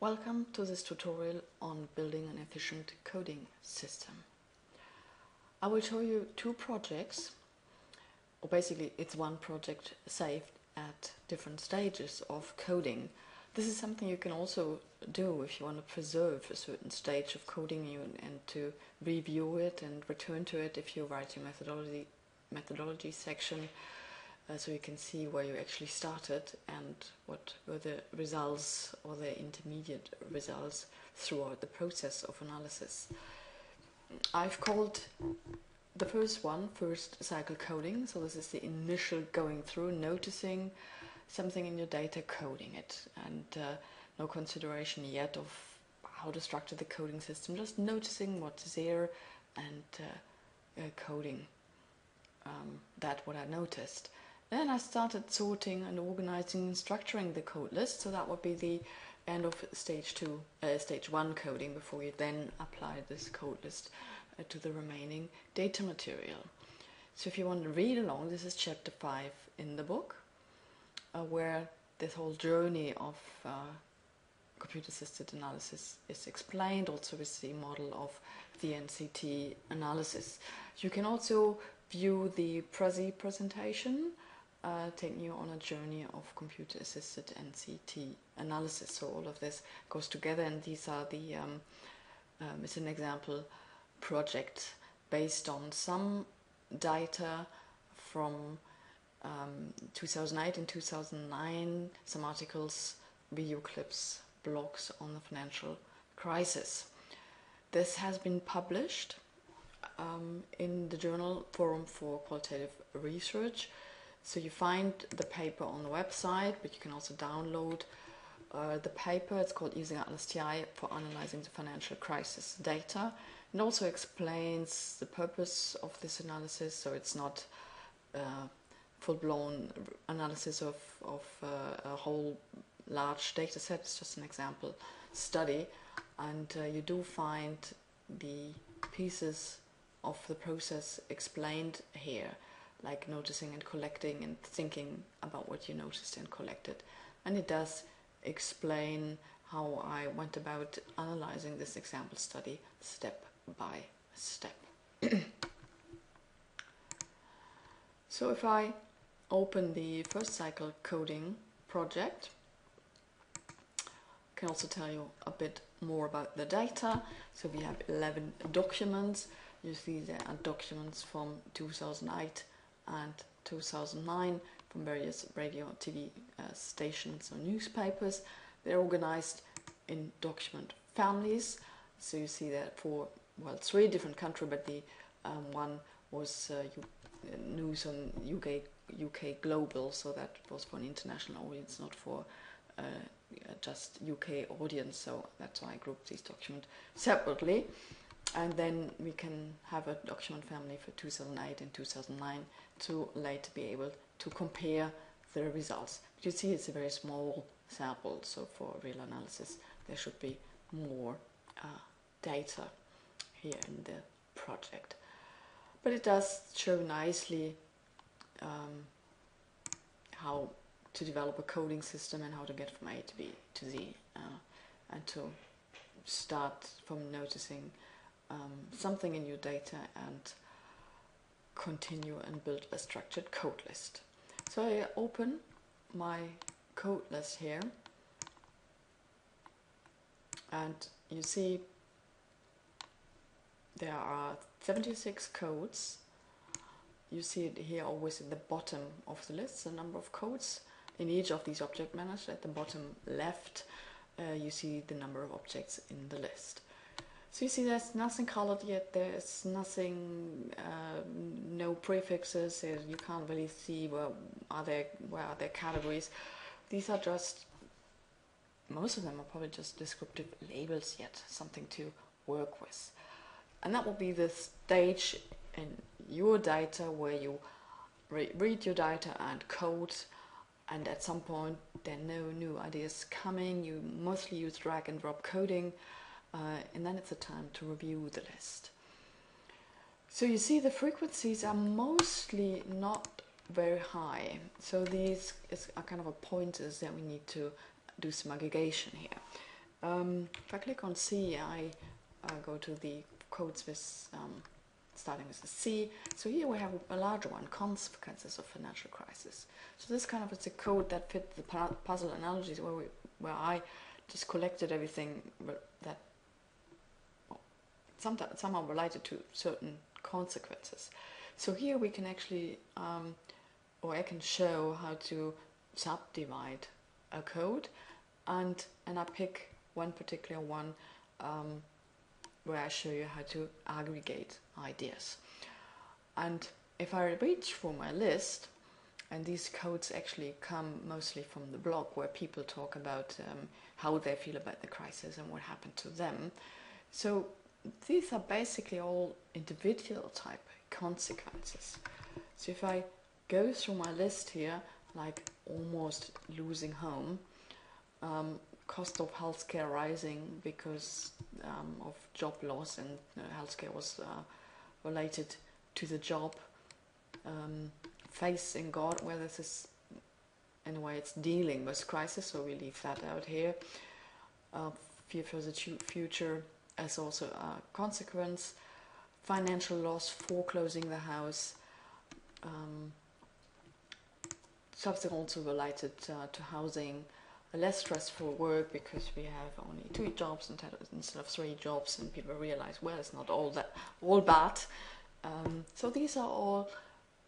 Welcome to this tutorial on building an efficient coding system. I will show you two projects, or basically it's one project saved at different stages of coding. This is something you can also do if you want to preserve a certain stage of coding and to review it and return to it if you write your methodology section. So you can see where you actually started and what were the results or the intermediate results throughout the process of analysis. I've called the first one first cycle coding, so this is the initial going through, noticing something in your data, coding it, and no consideration yet of how to structure the coding system, just noticing what's there and coding that what I noticed. Then I started sorting and organizing and structuring the code list, so that would be the end of stage one coding, before you then apply this code list to the remaining data material. So if you want to read along, this is chapter 5 in the book, where this whole journey of computer-assisted analysis is explained, also with the model of the NCT analysis. You can also view the Prezi presentation, taking you on a journey of computer-assisted NCT analysis. So all of this goes together, and these are the it's an example project based on some data from 2008 and 2009, some articles, video clips, blogs on the financial crisis. This has been published in the journal Forum for Qualitative Research. So you find the paper on the website, but you can also download the paper. It's called Using ATLAS.ti for Analyzing the Financial Crisis Data. It also explains the purpose of this analysis, so it's not full-blown analysis of a whole large data set. It's just an example study, and you do find the pieces of the process explained here, like noticing and collecting and thinking about what you noticed and collected. And it does explain how I went about analyzing this example study step by step. So if I open the first cycle coding project, I can also tell you a bit more about the data. So we have 11 documents. You see there are documents from 2008 and 2009 from various radio, TV stations or newspapers. They're organized in document families. So you see that for, well, 3 different countries, but the one was news on UK global, so that was for an international audience, not for just UK audience. So that's why I grouped these documents separately. And then we can have a document family for 2008 and 2009 to later be able to compare the results. But you see it's a very small sample, so for real analysis there should be more data here in the project. But it does show nicely how to develop a coding system and how to get from A to B to Z, and to start from noticing something in your data and continue and build a structured code list. So I open my code list here, and you see there are 76 codes. You see it here always at the bottom of the list, the number of codes in each of these object managers. At the bottom left you see the number of objects in the list. So you see there's nothing colored yet, there's nothing, no prefixes, you can't really see where are there categories. These are just, most of them are probably just descriptive labels yet, something to work with. And that will be the stage in your data where you read your data and code, and at some point there are no new ideas coming, you mostly use drag and drop coding. And then it's a time to review the list. So you see the frequencies are mostly not very high. So these are kind of a pointers that we need to do some aggregation here. If I click on C, I go to the codes with starting with a C. So here we have a larger one, consequences of financial crisis. So this kind of is a code that fit the puzzle analogies where I just collected everything that somehow related to certain consequences. So here we can actually, or I can show how to subdivide a code, and I pick one particular one where I show you how to aggregate ideas. And if I reach for my list, and these codes actually come mostly from the blog where people talk about how they feel about the crisis and what happened to them. So these are basically all individual type consequences. So if I go through my list here, like almost losing home, cost of healthcare rising because of job loss, and healthcare was related to the job, facing God, where this is in a way it's dealing with crisis, so we leave that out here. Fear for the future as also a consequence, financial loss, foreclosing the house, something also related to housing, a less stressful work because we have only 2 jobs instead of 3 jobs, and people realize, well, it's not all bad. So these are all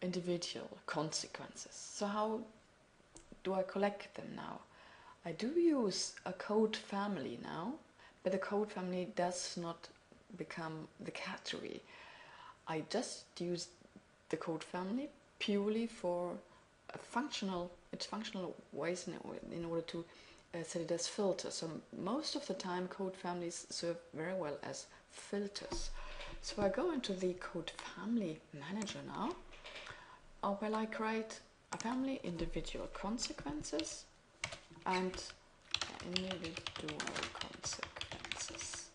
individual consequences. So how do I collect them now? I do use a code family now, but the code family does not become the category. I just use the code family purely for functional ways in order to set it as filters. So most of the time code families serve very well as filters. So I go into the code family manager now, where I create a family, individual consequences, and individual consequences.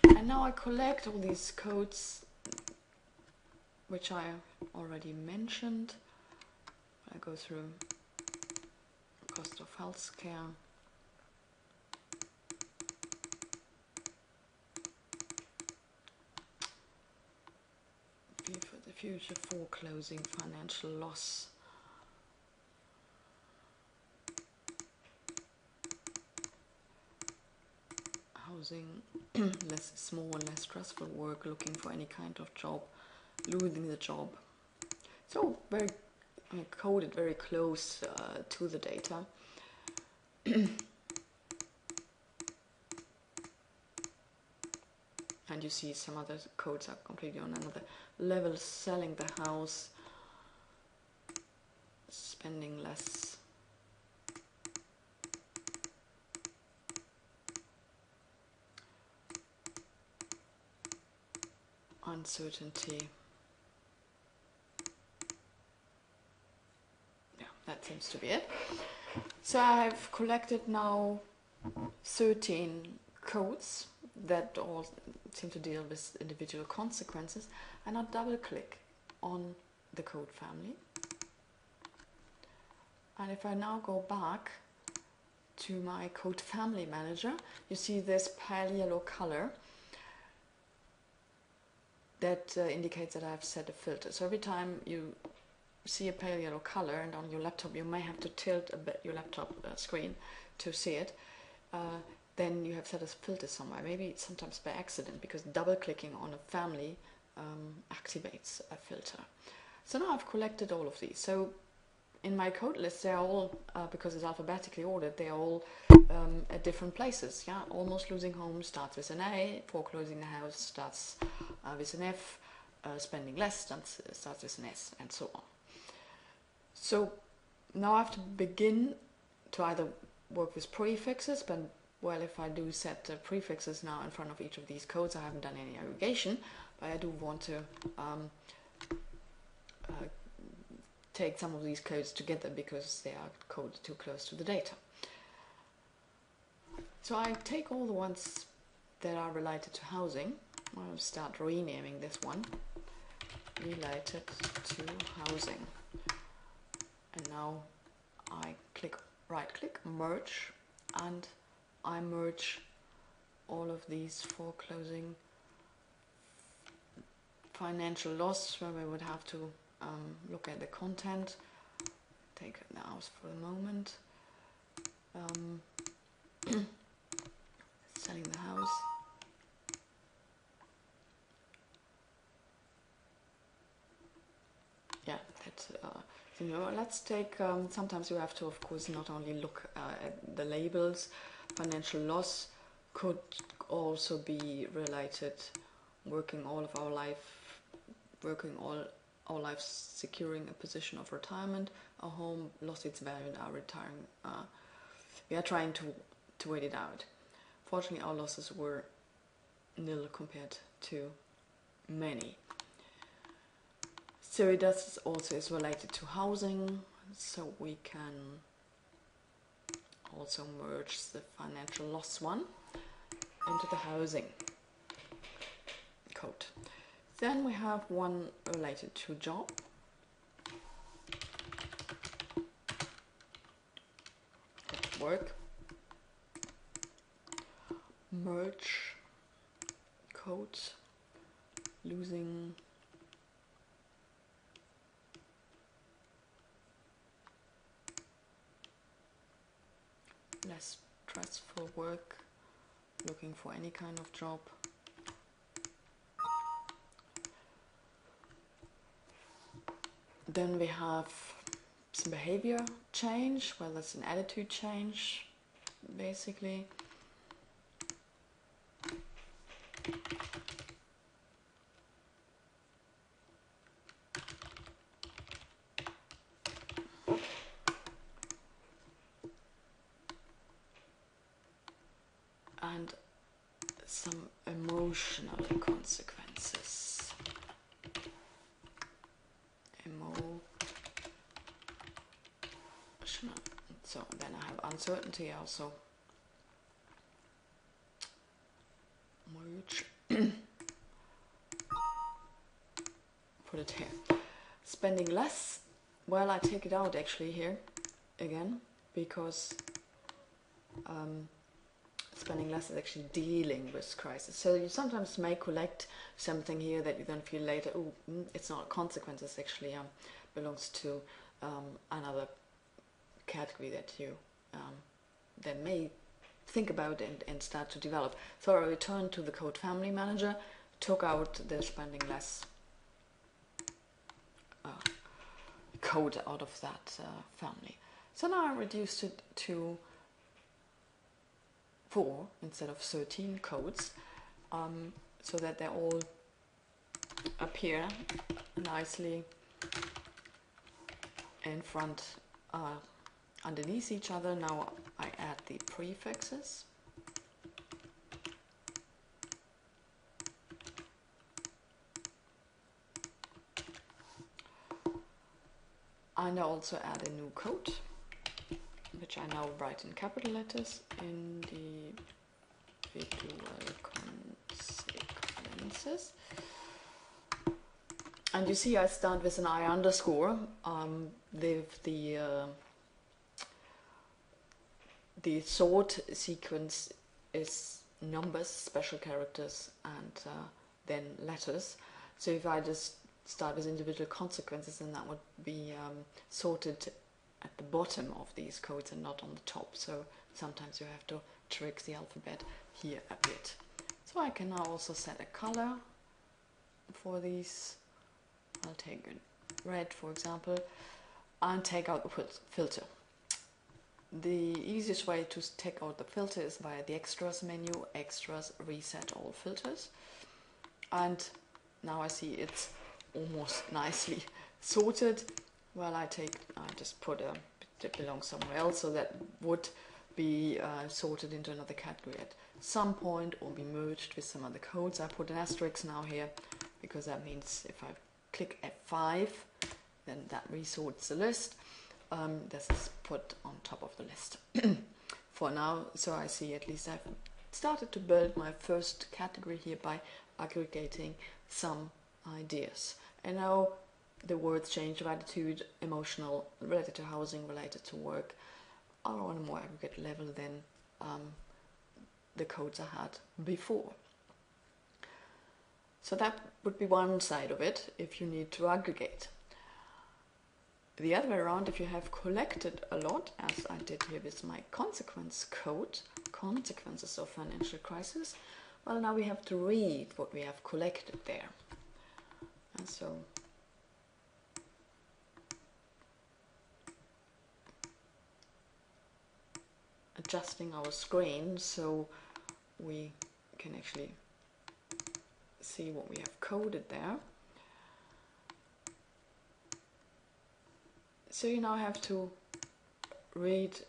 And now I collect all these codes which I already mentioned. I go through cost of healthcare, fear for the future, foreclosing, financial loss, housing, small and less stressful work, looking for any kind of job, losing the job. So very coded very close to the data. And you see some other codes are completely on another level, selling the house, spending less, uncertainty. Yeah, that seems to be it. So I've collected now 13 codes that all seem to deal with individual consequences, and I'll double click on the code family. And if I now go back to my code family manager, you see this pale yellow color that indicates that I've set a filter. So every time you see a pale yellow color, and on your laptop you may have to tilt a bit your laptop screen to see it, then you have set a filter somewhere, maybe sometimes by accident, because double clicking on a family activates a filter. So now I've collected all of these. So in my code list, they're all, because it's alphabetically ordered, they're all at different places. Yeah, almost losing home starts with an A, foreclosing the house starts with an F, spending less starts with an S, and so on. So now I have to begin to either work with prefixes, but well, if I do set prefixes now in front of each of these codes, I haven't done any aggregation, but I do want to take some of these codes together because they are coded too close to the data. So I take all the ones that are related to housing. I'll start renaming this one, related to housing. And now I right click, merge, and I merge all of these foreclosing financial loss, where we would have to look at the content. Take the house for the moment. Selling the house. Yeah, that's let's take, sometimes you have to, of course, not only look at the labels. Financial loss could also be related, working all our life securing a position of retirement. Our home lost its value and are retiring. We are trying to wait it out. Fortunately, our losses were nil compared to many. So it also is related to housing, so we can also merge the financial loss one into the housing code. Then we have one related to job. Let's work. Merge codes, losing less stressful work, looking for any kind of job. Then we have some behavior change, well, that's an attitude change, basically. And some emotional consequences. Emotional. So then I have uncertainty also. Merge. Put it here. Spending less. Well, I take it out actually here again, because spending less is actually dealing with crisis. So you sometimes may collect something here that you then feel later, oh, it's not a consequence, it's actually belongs to another category that you then may think about and start to develop. So I returned to the code family manager, took out the spending less code out of that family. So now I reduced it to 4 instead of 13 codes, so that they all appear nicely in front, underneath each other. Now I add the prefixes. And I also add a new code, which I now write in capital letters, individual consequences. And you see I start with an I underscore. The sort sequence is numbers, special characters, and then letters. So if I just start with individual consequences, then that would be sorted at the bottom of these codes and not on the top. So sometimes you have to trick the alphabet here a bit. So I can now also set a color for these. I'll take red, for example, and take out the filter. The easiest way to take out the filter is via the extras menu, extras, reset all filters. And now I see it's almost nicely sorted. Well, I just put it belongs somewhere else, so that would be sorted into another category at some point, or be merged with some other codes. I put an asterisk now here, because that means if I click F5, then that resorts the list. This is put on top of the list for now. So I see at least I've started to build my first category here by aggregating some ideas. And now the words change of attitude, emotional, related to housing, related to work, are on a more aggregate level than the codes I had before. So that would be one side of it if you need to aggregate. The other way around, if you have collected a lot, as I did here with my consequence code, consequences of financial crisis, well, now we have to read what we have collected there. And so adjusting our screen so we can actually see what we have coded there. So you now have to read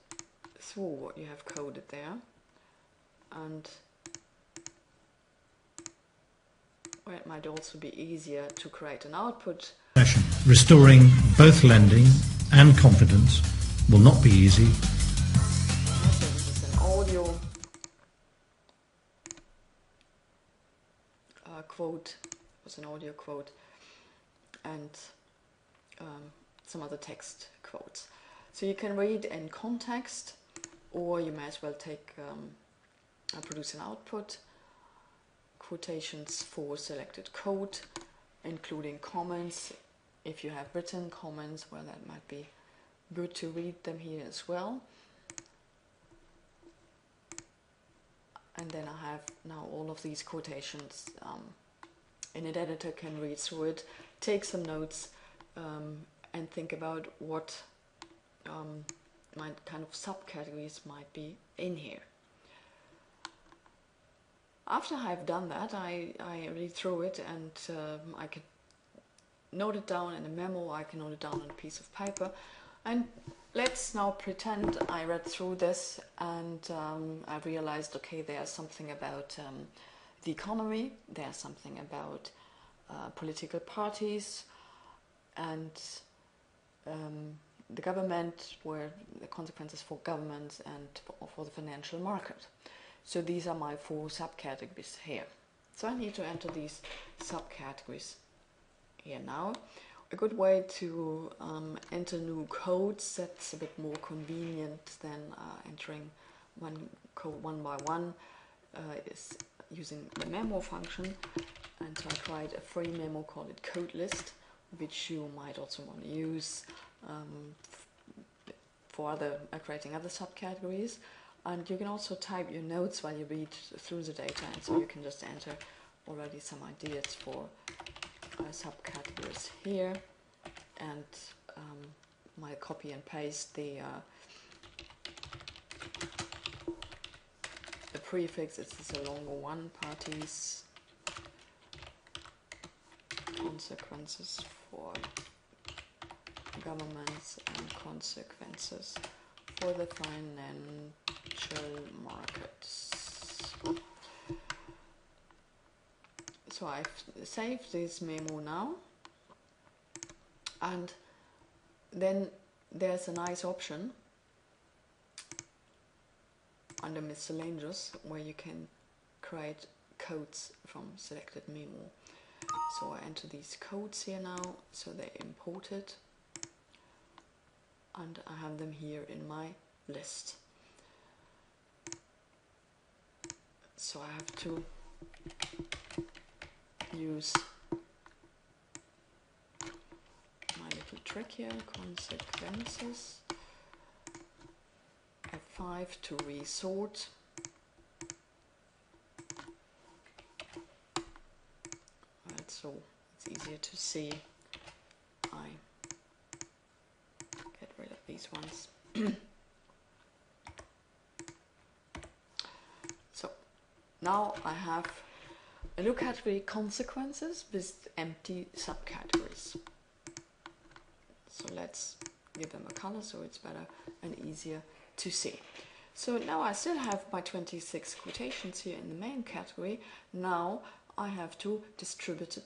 through what you have coded there, and well, it might also be easier to create an output. Restoring both lending and confidence will not be easy. So this is an audio quote, it was an audio quote, and some other text quotes. So you can read in context, or you may as well take produce an output, quotations for selected code, including comments. If you have written comments, well, that might be good to read them here as well. And then I have now all of these quotations in an editor, can read through it, take some notes, and think about what kind of subcategories might be in here. After I've done that, I read through it, and I could note it down in a memo, I can note it down on a piece of paper. And let's now pretend I read through this and I realized, okay, there's something about the economy, there's something about political parties, and the government, where the consequences for governments and for the financial market. So these are my 4 subcategories here. So I need to enter these subcategories here now. A good way to enter new codes that's a bit more convenient than entering one code one by one is using the memo function. And so I tried a free memo, called it code list, which you might also want to use for creating other subcategories. And you can also type your notes while you read through the data, and so you can just enter already some ideas for subcategories here, and my copy and paste the prefix. It's a longer one: parties, consequences for governments, and consequences for the financial markets. So I've saved this memo now, and then there's a nice option under miscellaneous where you can create codes from selected memo. So I enter these codes here now, so they're imported, and I have them here in my list. So I have to use my little trick here, consequences, F5 to resort. Right, so it's easier to see. I get rid of these ones. So now I have a new category, consequences, with empty subcategories. So let's give them a color so it's better and easier to see. So now I still have my 26 quotations here in the main category. Now I have to distribute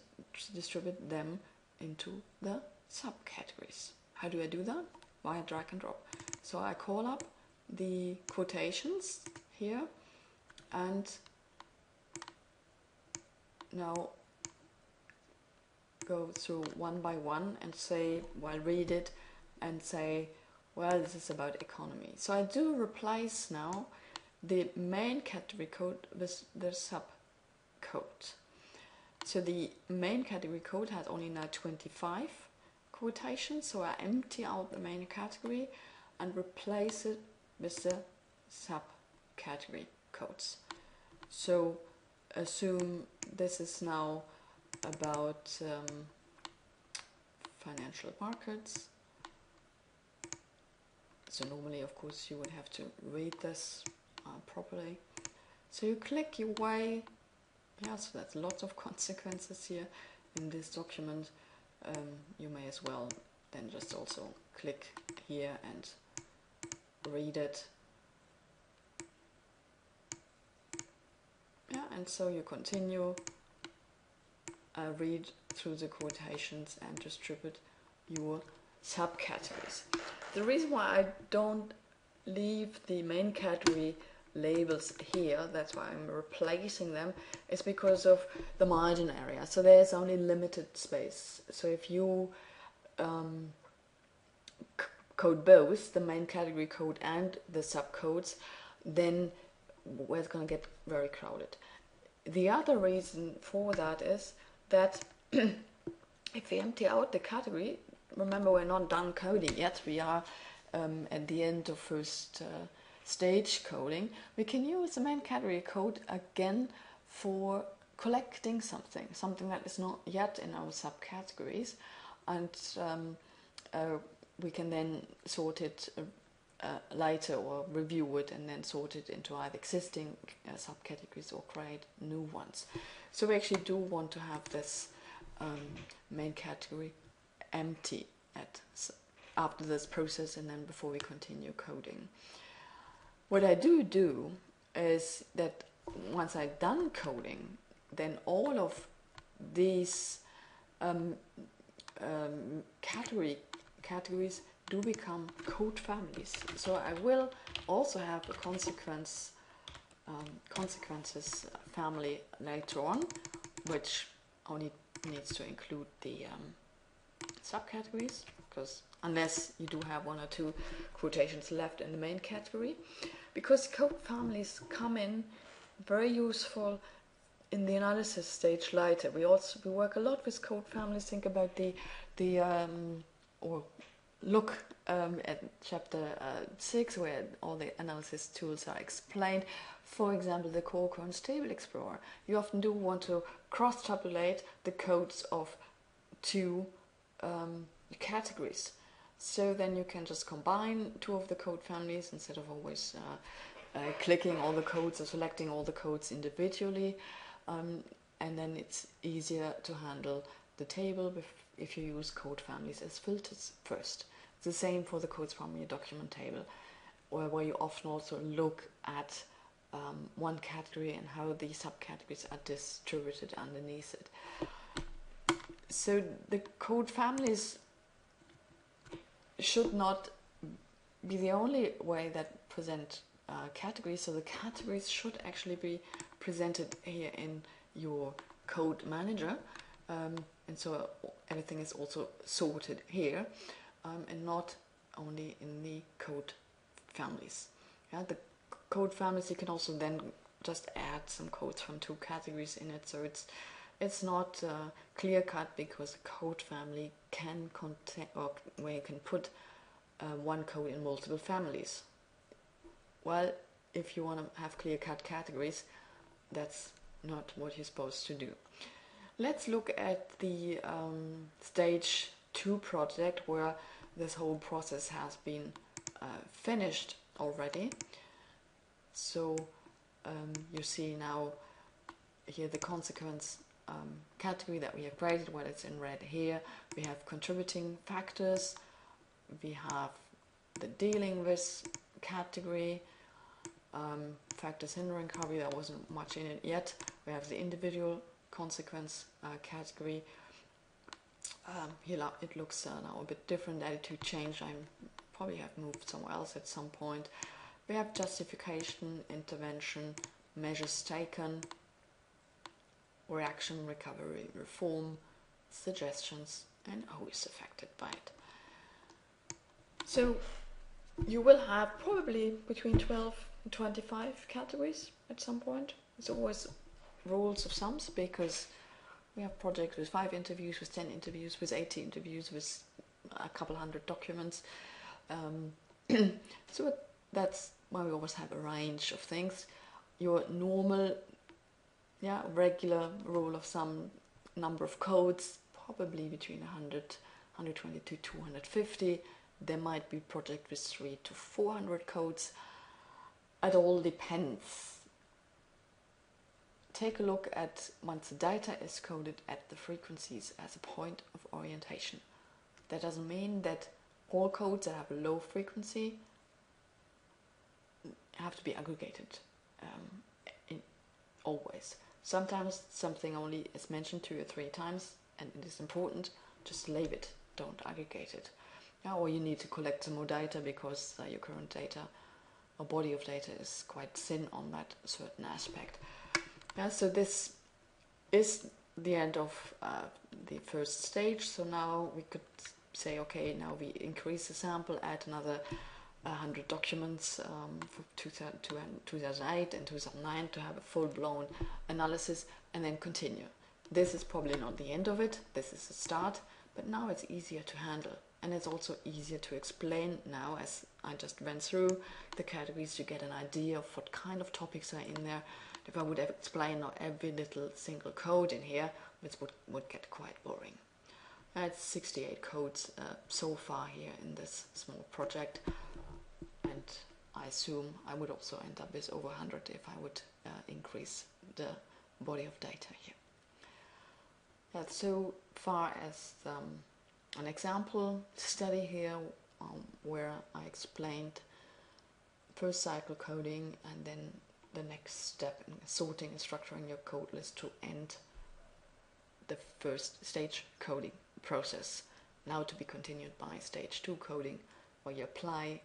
them into the subcategories. How do I do that? Via drag and drop. So I call up the quotations here, and now go through one by one and say, well, read it and say, well, this is about economy. So I do replace now the main category code with the subcode. So the main category code has only now 25 quotations, so I empty out the main category and replace it with the subcategory codes. So assume this is now about financial markets. So normally, of course, you would have to read this properly. So you click your way. Yeah, so that's lots of consequences here in this document. You may as well then just also click here and read it. Yeah, and so you continue, read through the quotations and distribute your subcategories. The reason why I don't leave the main category labels here, that's why I'm replacing them, is because of the margin area. So there's only limited space. So if you code both the main category code and the subcodes, then it's going to get very crowded. The other reason for that is that if we empty out the category, remember we're not done coding yet, we are at the end of first stage coding, we can use the main category code again for collecting something that is not yet in our subcategories, and we can then sort it later or review it and then sort it into either existing subcategories or create new ones. So we actually do want to have this main category empty after this process and then before we continue coding. What I do is that once I've done coding, then all of these categories do become code families. So I will also have a consequences family later on, which only needs to include the subcategories, because unless you do have one or two quotations left in the main category, because code families come in very useful in the analysis stage later. We work a lot with code families. Think about or look at chapter 6, where all the analysis tools are explained. For example, the core occurrence table explorer. You often do want to cross-tabulate the codes of two categories. So then you can just combine two of the code families instead of always clicking all the codes or selecting all the codes individually. And then it's easier to handle the table if you use code families as filters first. It's the same for the codes from your document table, where you often also look at one category and how the subcategories are distributed underneath it. So the code families should not be the only way that present categories. So the categories should actually be presented here in your code manager, and so everything is also sorted here, and not only in the code families. Yeah, the code families, you can also then just add some codes from two categories in it, so it's not clear cut, because a code family can contain, or where you can put one code in multiple families. Well, if you want to have clear cut categories, that's not what you're supposed to do. Let's look at the stage 2 project, where this whole process has been finished already. So you see now here the consequence category that we have created, well, it's in red here. We have contributing factors, we have the dealing with category, factors hindering recovery, there wasn't much in it yet. We have the individual consequence category. Here it looks now a bit different, attitude change. I probably have moved somewhere else at some point. We have justification, intervention, measures taken, reaction, recovery, reform, suggestions, and who is affected by it. So you will have probably between 12 and 25 categories at some point. It's always rules of sums, because we have projects with 5 interviews, with 10 interviews, with 80 interviews, with a couple hundred documents. So that's why we always have a range of things. Your normal, regular rule of thumb number of codes, probably between 100, 120 to 250. There might be projects with 300 to 400 codes. It all depends. Take a look at, once the data is coded, at the frequencies as a point of orientation. That doesn't mean that all codes that have a low frequency have to be aggregated always. Sometimes something only is mentioned 2 or 3 times and it is important, just leave it, don't aggregate it. Or you need to collect some more data because your current data or body of data is quite thin on that certain aspect. So this is the end of the first stage. So now we could say, okay, now we increase the sample, add another 100 documents for 2008 and 2009 to have a full-blown analysis, and then continue. This is probably not the end of it, this is the start, but now it's easier to handle, and it's also easier to explain now, as I just went through the categories. You get an idea of what kind of topics are in there. If I would have explained every little single code in here, this would get quite boring. It's 68 codes so far here in this small project, and I assume I would also end up with over 100 if I would increase the body of data here. That's so far as an example study here where I explained first cycle coding and then the next step in sorting and structuring your code list to end the first stage coding process. Now to be continued by stage 2 coding, where you apply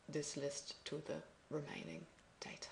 this list to the remaining data.